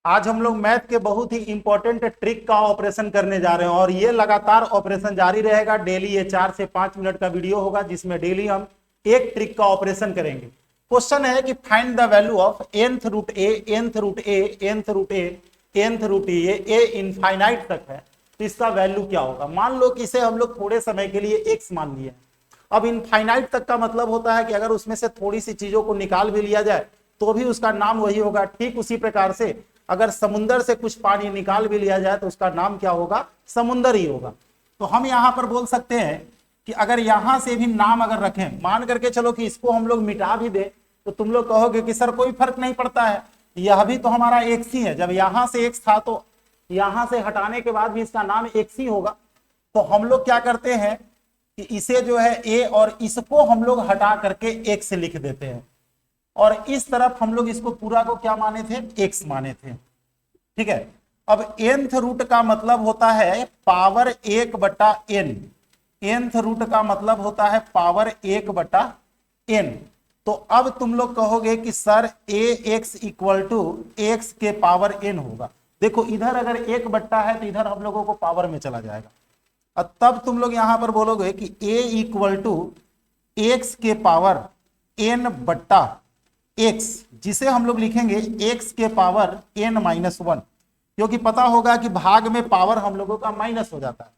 आज हम लोग मैथ के बहुत ही इंपॉर्टेंट ट्रिक का ऑपरेशन करने जा रहे हैं और ये लगातार ऑपरेशन जारी रहेगा। डेली ये 4 से 5 मिनट का वीडियो होगा जिसमें डेली हम एक ट्रिक का ऑपरेशन करेंगे। क्वेश्चन है कि find the value of nth root a, nth root a, nth root a, nth root a infinite तक है तो इसका वैल्यू क्या होगा। मान लो कि इसे हम लोग थोड़े समय के लिए x मान लिए। अब इनफाइनाइट तक का मतलब होता है कि अगर उसमें से थोड़ी सी चीजों को निकाल भी लिया जाए तो भी उसका नाम वही होगा। ठीक उसी प्रकार से अगर समुद्र से कुछ पानी निकाल भी लिया जाए तो उसका नाम क्या होगा, समुद्र ही होगा। तो हम यहां पर बोल सकते हैं कि अगर यहां से भी नाम अगर रखें, मान करके चलो कि इसको हम लोग मिटा भी दे तो तुम लोग कहोगे कि सर कोई फर्क नहीं पड़ता है, यह भी तो हमारा एक्स ही है। जब यहां से एक्स था तो यहां से हटाने के बाद भी इसका नाम एक्स ही होगा। तो हम लोग क्या करते हैं कि इसे जो है ए और इसको हम लोग हटा करके एक्स लिख देते हैं और इस तरफ हम लोग इसको पूरा को क्या माने थे, एक्स माने थे। ठीक है। अब nth रूट का मतलब होता है पावर 1/n। nth रूट का मतलब होता है पावर 1/n। तो अब तुम लोग कहोगे कि sir ax equal to x के पावर n होगा। देखो इधर अगर 1 है तो इधर हम लोगों को पावर में चला जाएगा और तब तुम लोग यहां पर बोलोगे कि a इक्वल टू एक्स के पावर n/x, जिसे हम लोग लिखेंगे x के पावर n-1, क्योंकि पता होगा कि भाग में पावर हम लोगों का माइनस हो जाता है।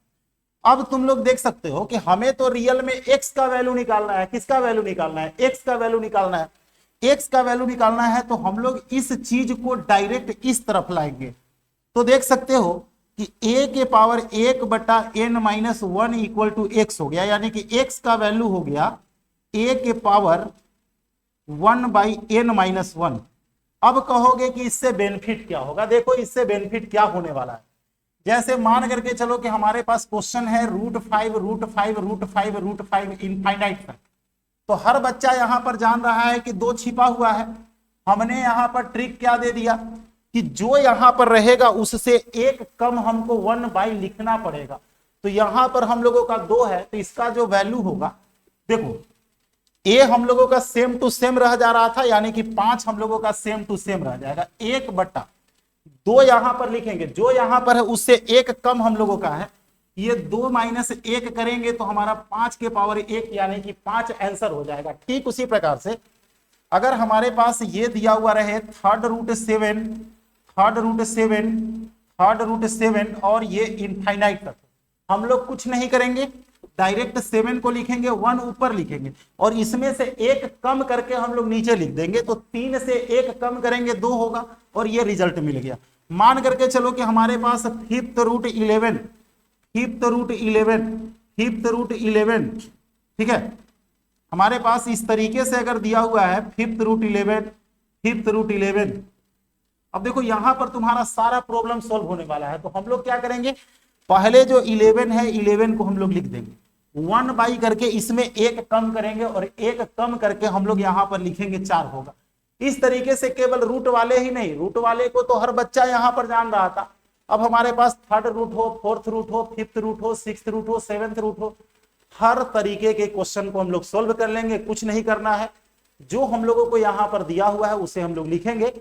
अब तुम लोग देख सकते हो कि हमें तो रियल में x का वैल्यू निकालना है। किसका वैल्यू निकालना है, x का वैल्यू निकालना है। x का वैल्यू निकालना है तो हम लोग इस चीज को डायरेक्ट इस तरफ लाएंगे। तो देख सकते हो कि a के power 1/n-1 equal to x हो गया, यानी कि x का वैल्यू हो गया a के पावर 1/n-1। अब कहोगे कि इससे बेनिफिट क्या होगा। देखो इससे बेनिफिट क्या होने वाला है। जैसे मान करके चलो कि हमारे पास क्वेश्चन है √5 इनफाइनाइट तक। तो हर बच्चा यहां पर जान रहा है कि 2 छिपा हुआ है। हमने यहां पर ट्रिक क्या दे दिया कि जो यहां पर रहेगा उससे एक कम हमको 1/, लिखना पड़ेगा। तो यहां पर हम लोगों का 2 है तो इसका जो वैल्यू होगा, देखो ए हम लोगों का सेम टू सेम रह जा रहा था, यानी कि 5 हम लोगों का सेम टू सेम रह जाएगा। 1/2 यहां पर लिखेंगे, जो यहां पर है उससे एक कम हम लोगों का है। ये 2 - 1 करेंगे तो हमारा 5 के पावर 1 यानी कि 5 आंसर हो जाएगा। ठीक उसी प्रकार से अगर हमारे पास ये दिया हुआ रहे √7 और ये इनफाइनाइट तक, हम लोग कुछ नहीं करेंगे, डायरेक्ट 7 को लिखेंगे, 1 ऊपर लिखेंगे और इसमें से एक कम करके हम लोग नीचे लिख देंगे। तो 3 से 1 कम करेंगे 2 होगा और ये रिजल्ट मिल गया। मान करके चलो कि हमारे पास 5th रूट 11, ठीक है, हमारे पास इस तरीके से अगर दिया हुआ है 5th रूट 11। अब देखो यहां पर तुम्हारा सारा प्रॉब्लम सॉल्व होने वाला है। तो हम लोग क्या करेंगे, पहले जो 11 है 11 को हम लोग लिख देंगे, 1/, करके इसमें एक कम करेंगे और एक कम करके हम लोग यहां पर लिखेंगे 4 होगा। इस तरीके से केवल रूट वाले ही नहीं, रूट वाले को तो हर बच्चा यहां पर जान रहा था। अब हमारे पास 3rd रूट हो, 4th रूट हो, 5th रूट हो, 6th रूट हो, 7th रूट हो, हर तरीके के क्वेश्चन को हम लोग सोल्व कर लेंगे। कुछ नहीं करना है, जो हम लोगों को यहां पर दिया हुआ है उसे हम लोग लिखेंगे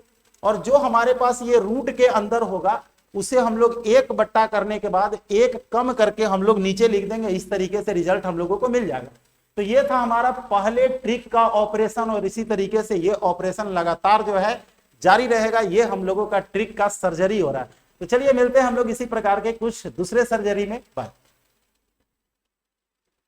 और जो हमारे पास ये रूट के अंदर होगा उसे हम लोग 1/, करने के बाद एक कम करके हम लोग नीचे लिख देंगे। इस तरीके से रिजल्ट हम लोगों को मिल जाएगा। तो ये था हमारा पहले ट्रिक का ऑपरेशन और इसी तरीके से ये ऑपरेशन लगातार जो है जारी रहेगा। ये हम लोगों का ट्रिक का सर्जरी हो रहा है। तो चलिए मिलते हैं हम लोग इसी प्रकार के कुछ दूसरे सर्जरी में। बाय।